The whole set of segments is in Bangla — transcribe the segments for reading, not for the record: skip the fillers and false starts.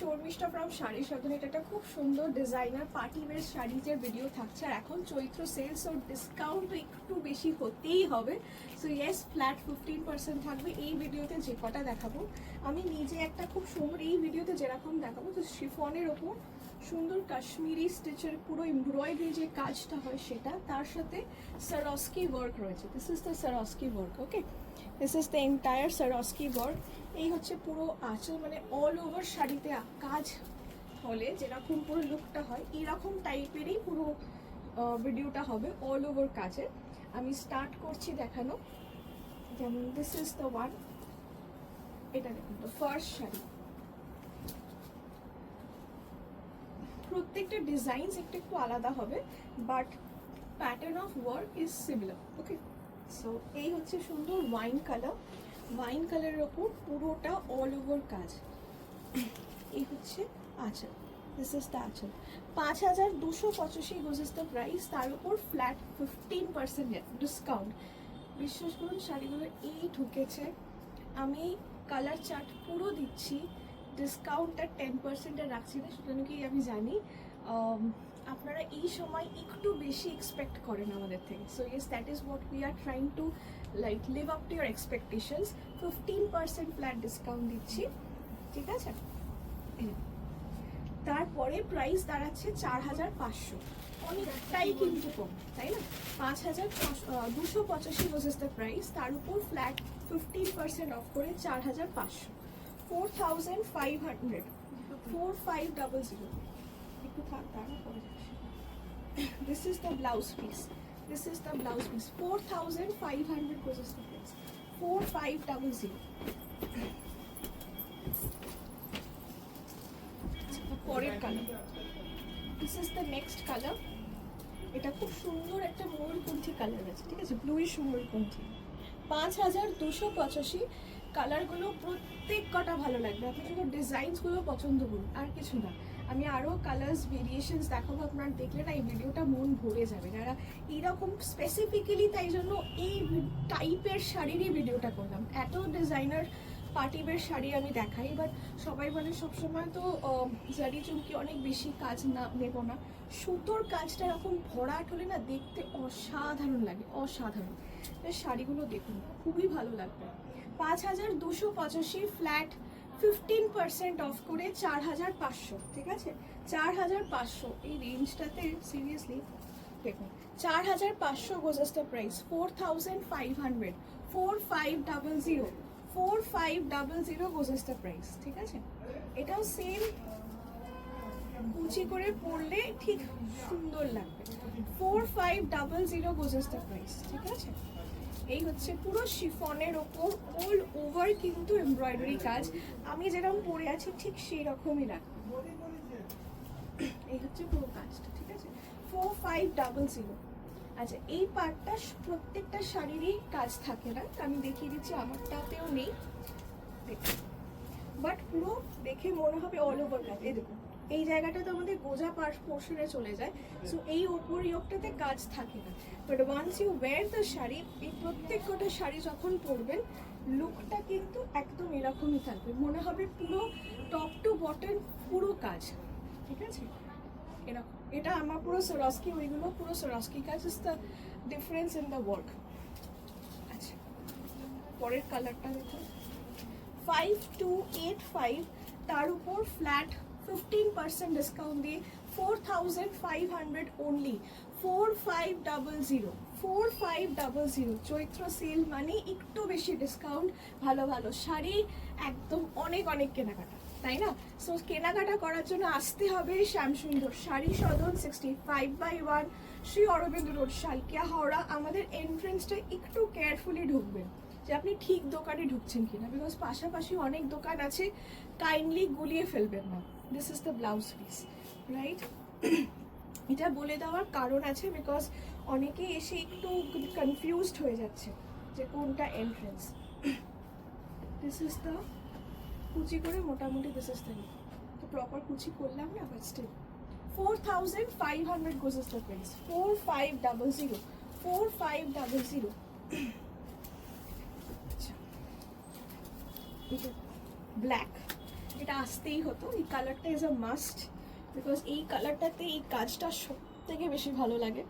শর্মিষ্ঠা ফ্রম শাড়ি সাধন। এটা একটা খুব সুন্দর ডিজাইনার পার্টি ওয়্যার শাড়িজের ভিডিও থাকছে। আর এখন চৈত্র সেলস ও ডিসকাউন্ট একটু বেশি হতেই হবে। সো ইয়েস, ফ্ল্যাট 15% থাকবে এই ভিডিওতে। যে কটা দেখাবো আমি নিজে একটা খুব সুন্দর, এই ভিডিওতে যেরকম দেখাবো তো শিফনের ওপর সুন্দর কাশ্মীরি স্টিচের পুরো এমব্রয়ডারি যে কাজটা হয় সেটা, তার সাথে সারস্কি ওয়ার্ক রয়েছে। This is the Swarovski work. Okay, this is the entire Swarovski work. এই হচ্ছে পুরো আঁচল, মানে অল ওভার শাড়িতে কাজ হলে যেরকম পুরো লুকটা হয় এরকম টাইপেরই পুরো ভিডিওটা হবে, অল ওভার কাজে। আমি স্টার্ট করছি দেখানো। যেমন দিস ইজ দ্য ওয়ান, এটা দেখুন তো ফার্স্ট শাড়ি। প্রত্যেকটা ডিজাইনস একটু একটু আলাদা হবে, but pattern of work is similar. Okay, so এই হচ্ছে সুন্দর ওয়াইন কালার। ওয়াইন কালারের ওপর পুরোটা অল ওভার কাজ। এই হচ্ছে আঁচল, দিস ইজ দ্য আঁচল। 5285 গোজ ইজ দ্য প্রাইস। তার উপর ফ্ল্যাট 15% ডিসকাউন্ট। বিশ্বাস করুন শাড়িগুলো এই ঢুকেছে, আমি কালার চার্ট পুরো দিচ্ছি। ডিসকাউন্টটা 10% রাখছি না, সুতরাং কি আমি জানি আপনারা এই সময় একটু বেশি এক্সপেক্ট করেন আমাদের থেকে। So yes, that is what we are trying to like live up to your expectations. 15% flat discount দিচ্ছি, ঠিক আছে। তারপরে প্রাইস দাঁড়াচ্ছে 4500, অনেকটাই কিন্তু কম, তাই না? 5285 রোজ ইজ দ্য প্রাইস। তার উপর ফ্ল্যাট 15% অফ করে 4500, 4500, 4500। একটু থাক, দাঁড়া পরে যাচ্ছে। This is the blouse piece, this is the blouse piece. 4500 rose is the price, 4500। পরের colour, this is the next colour. এটা খুব সুন্দর একটা ময়ূরকণ্ঠী কালার আছে, ঠিক আছে, ব্লুইশ ময়ূরকণ্ঠী। 5285। কালারগুলো প্রত্যেক কটা ভালো লাগবে, আপনি শুধু ডিজাইনসগুলো পছন্দ করুন, আর কিছু না। আমি আরও কালার্স ভেরিয়েশনস দেখাবো, আপনার দেখলে না এই ভিডিওটা মন ভরে যাবে। যারা এইরকম স্পেসিফিক্যালি, তাই জন্য এই টাইপের শাড়িরই ভিডিওটা করলাম। এত ডিজাইনার পার্টিওয়্যার শাড়ি আমি দেখাই, বাট সবাই বলে সবসময় তো জারি চুমকি অনেক বেশি কাজ না নেব না। সুতোর কাজটা এরকম ভরাট হলে না দেখতে অসাধারণ লাগে, অসাধারণ। শাড়িগুলো দেখুন, খুবই ভালো লাগবে। 5285 ফ্ল্যাট 15% অফ করে 4500, ঠিক আছে। 4500 এই রেঞ্জটাতে সিরিয়াসলি দেখুন, 4500 goes is the price. 4500, 4500, 4500 goes is the price, ঠিক আছে। এটাও সেম কুচি করে পরলে ঠিক সুন্দর লাগবে। 4500 গোজ ইজ দ্য প্রাইস, ঠিক আছে। এই হচ্ছে পুরো শিফনের ওপর অল ওভার কিন্তু এমব্রয়ডারি কাজ। আমি যেরকম পরে আছি ঠিক সেই রকমই লাগবে। এই হচ্ছে পুরো কাজটা, ঠিক আছে। 4500। আচ্ছা, এই পার্টটা প্রত্যেকটা শাড়িরই কাজ থাকে না, আমি দেখিয়ে দিচ্ছি, আমারটাতেও নেই, বাট পুরো দেখে মনে হবে অল ওভার কাজ। এই দেখুন, এই জায়গাটা তো আমাদের গোজা পোর্শনে চলে যায়, সো এই ওপর ইয়োগটাতে কাজ থাকে না। But once you wear the sari, এই প্রত্যেক কটা শাড়ি যখন পরবেন লুকটা কিন্তু একদম এরকমই থাকবে, মনে হবে পুরো টপ টু বটম পুরো কাজ, ঠিক আছে। এরকম, এটা আমার পুরো সারস্কি, ওইগুলো পুরো সারস্কি কাজ। Is the difference in the work. আচ্ছা, পরের কালারটা দেখুন, 5285। তার উপর ফ্ল্যাট 15% ডিসকাউন্ট দিয়ে 4500 অনলি। 4500, 4500। চৈত্র সেল মানে একটু বেশি ডিসকাউন্ট, ভালো ভালো শাড়ি, একদম অনেক অনেক কেনাকাটা, তাই না? সো কেনাকাটা করার জন্য আসতে হবে শ্যামসুন্দর শাড়ি সদন, 65/1 শ্রী অরবিন্দ রোড, শালকিয়া, হাওড়া। আমাদের এন্ট্রেন্সটা একটু কেয়ারফুলি ঢুকবেন, যে আপনি ঠিক দোকানে ঢুকছেন কিনা, বিকজ পাশাপাশি অনেক দোকান আছে, কাইন্ডলি গুলিয়ে ফেলবেন না। This is the blouse piece, right. এটা বলে দেওয়ার কারণ আছে, বিকজ অনেকে এসে একটু কনফিউজড হয়ে যাচ্ছে যে কোনটা এন্ট্রেন্স। দিস ইজ দ্য কুচি করে মোটামুটি, দিস ইজ দ্য, তো প্রপার কুচি করলাম না, but still 4500 goes is the price. 4500, 4500। Black, এটা আসতেই হতো। এই কালারটা ইজ আ মাস্ট, বিকজ এই কালারটাতে এই কাজটা সব থেকে বেশি ভালো লাগে।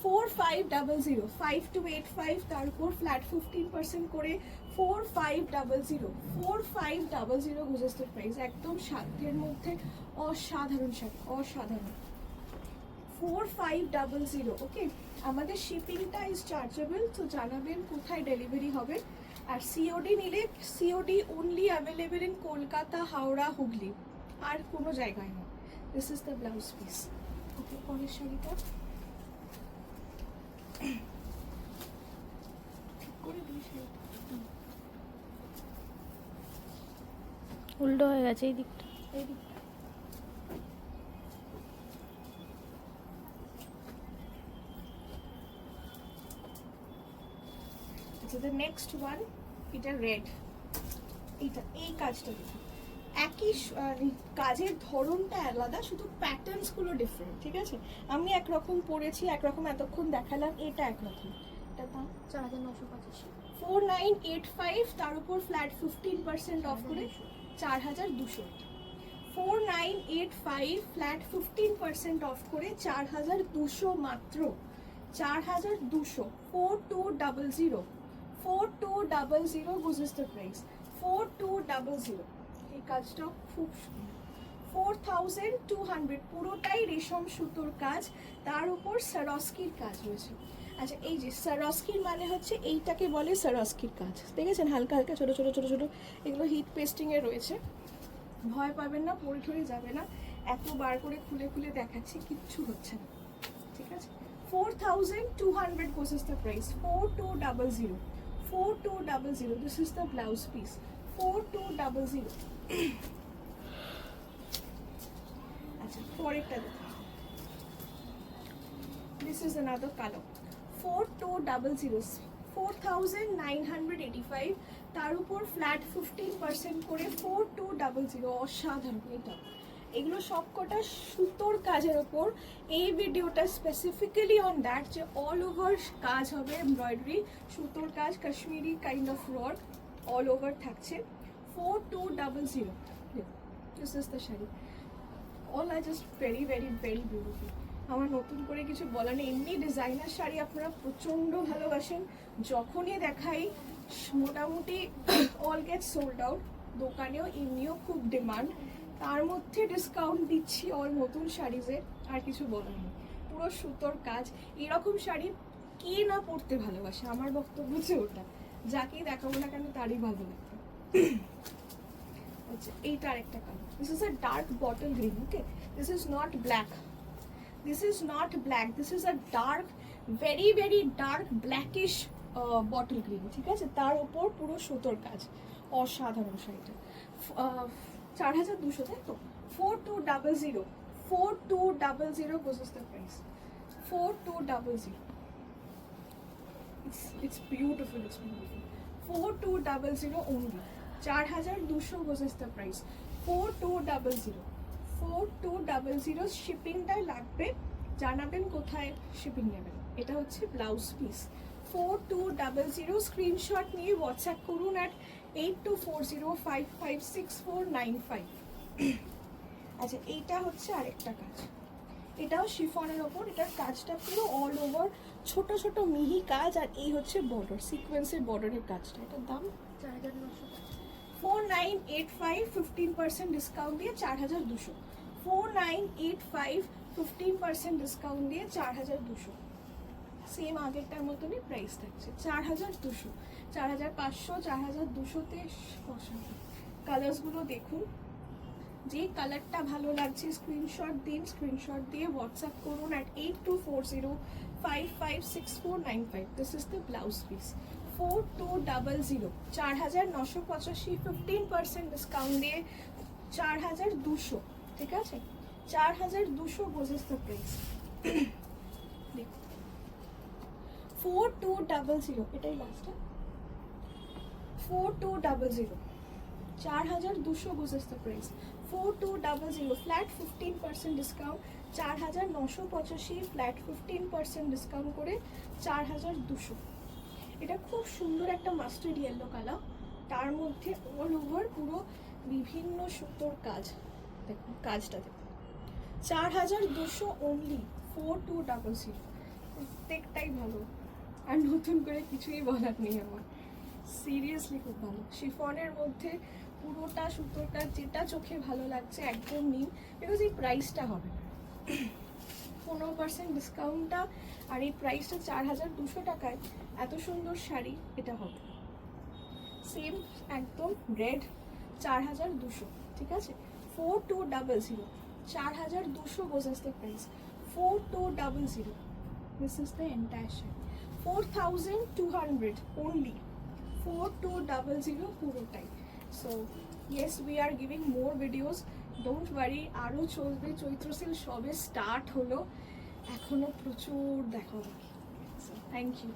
4500, 5285, তার উপর ফ্ল্যাট 15% করে 4500, 4500 গুজরাটের প্রাইস, একদম সাধ্যের মধ্যে। অসাধারণ শাড়ি, অসাধারণ। 4500, ওকে। আমাদের শিপিংটা ইজ চার্জেবল, তো জানাবেন কোথায় ডেলিভারি হবে। আর সিওডি নিলে COD only available in Kolkata, Howrah, Hooghly, আর কোনো জায়গায় না। This is the blouse piece, okay. পরের শাড়িটা ঠিক করে দিই, শাড়িটা উল্টো হয়ে গেছে এই দিকটা। এই দিকটা। আচ্ছা, দ্য নেক্সট ওয়ান, এটা রেড। এটা এই কাজটা দেখুন, একই কাজের ধরনটা আলাদা, শুধু প্যাটার্নস গুলো ডিফারেন্ট, ঠিক আছে। আমি একরকম পরেছি, একরকম এতক্ষণ দেখালাম, এটা একরকম। এটা দাম 4985। 4985, তার উপর ফ্ল্যাট 15% অফ করে 4200। 4985, ফ্ল্যাট 15% অফ করে 4200 মাত্র, 4200। 4200, 4200 গুজেস দ্য প্রাইস, 4200। এই কাজটাও খুব সুন্দর। 4200, পুরোটাই রেশম সুতোর কাজ, তার উপর সারস্কির কাজ রয়েছে। আচ্ছা, এই যে সারস্কির মানে হচ্ছে এইটাকে বলে সারস্কির কাজ, দেখেছেন হালকা হালকা ছোট ছোট ছোট ছোট, এগুলো হিট পেস্টিং এ রয়েছে। ভয় পাবেন না, পড়ে ঠরে যাবে না, এত বার করে খুলে খুলে দেখাচ্ছি, কিচ্ছু হচ্ছে না, ঠিক আছে। 4200 goes the price, 4200, 4200, this is the blouse piece, 4200। আচ্ছা, পরেরটা দেখুন, this is another color, 4200, 4985, তার উপর ফ্ল্যাট 15% করে 4200। অসাধারণ এটা। এগুলো সবকটা সুতোর কাজের ওপর। এই ভিডিওটা স্পেসিফিক্যালি অন দ্যাট, যে অল ওভার কাজ হবে, এমব্রয়ডারি, সুতোর কাজ, Kashmiri kind of work all over থাকছে। 4200, this is the sari. All are just very very very beautiful. আমার নতুন করে কিছু বলা নেই, এমনি ডিজাইনার শাড়ি আপনারা প্রচণ্ড ভালোবাসেন, যখনই দেখাই মোটামুটি অল গেট সোল্ড আউট। দোকানেও এমনিও খুব ডিমান্ড, তার মধ্যে ডিসকাউন্ট দিচ্ছি অল নতুন শাড়িজে, আর কিছু বলার নেই। পুরো সুতোর কাজ, এরকম শাড়ি কে না পরতে ভালোবাসে, আমার বক্তব্য হচ্ছে ওটা। যাকেই দেখাবো না কেন তারই ভালো লাগবে। আচ্ছা, এইটার একটা colour, this is a dark bottle green, okay. This is not black, this is not black, this is a dark, very very dark blackish bottle green, ঠিক আছে। তার ওপর পুরো সুতোর কাজ, অসাধারণ শাড়িটা। 4200, তাই তো। 4200, 4200 goes the price, 4200। It's beautiful, it's beautiful. 4200 only, 4200 goes the price, 4200, 4200। শিপিংটা লাগবে, জানাবেন কোথায় শিপিং নেবেন। এটা হচ্ছে ব্লাউজ পিস, 4200। স্ক্রিনশট নিয়ে হোয়াটসঅ্যাপ করুন at 8240556495। আচ্ছা, এইটা হচ্ছে আরেকটা কাজ, এটাও শিফনের ওপর। এটার কাজটা পুরো অল ওভার ছোট ছোট মিহি কাজ, আর এই হচ্ছে বর্ডার, সিকোয়েন্সের বর্ডারের কাজটা। এটার দাম 4985। 4985, 15% ডিসকাউন্ট দিয়ে 4200। 4985, 15% ডিসকাউন্ট দিয়ে 4200। সেম আগেরটার মতনই প্রাইস থাকছে, 4200, 4500, 4200-তে। কালার্সগুলো দেখুন, যে কালারটা ভালো লাগছে স্ক্রিনশট দিন, স্ক্রিনশট দিয়ে হোয়াটসঅ্যাপ করুন at 8240556495। This is the blouse piece, 4200, 4985, 15% discount দিয়ে 4200, ঠিক আছে। 4200 বোঝেস দ্য প্রাইস। দেখুন, 4200, এটাই last, 4200, 4200 goes the price, 4200, flat 15% discount, 4985, flat 15% discount করে 4200। এটা খুব সুন্দর একটা মাস্টার্ড ইয়েলো কালার, তার মধ্যে অল ওভার পুরো বিভিন্ন সুতোর কাজ, দেখুন কাজটা দেখুন, 4200 অনলি, 4200, প্রত্যেকটাই ভালো। আর নতুন করে কিছুই বলার নেই আমার, সিরিয়াসলি খুব ভালো। শিফনের মধ্যে পুরোটা সুতোর কাজ, যেটা চোখে ভালো লাগছে একদম নিন, বিকজ এই প্রাইসটা হবে না। 15% ডিসকাউন্টটা আর এই প্রাইসটা 4200 টাকায় এত সুন্দর শাড়ি এটা হবে। সেম একদম রেড 4200, ঠিক আছে, 4200, 4200 goes as the price, 4200, this is the entire shirt, 4200 only, 4200 পুরোটাই। So yes, we are giving more videos, don't worry, আরও চলবে। চৈত্র সেল সবে স্টার্ট হলো, এখনো প্রচুর দেখা বাকি। So thank you.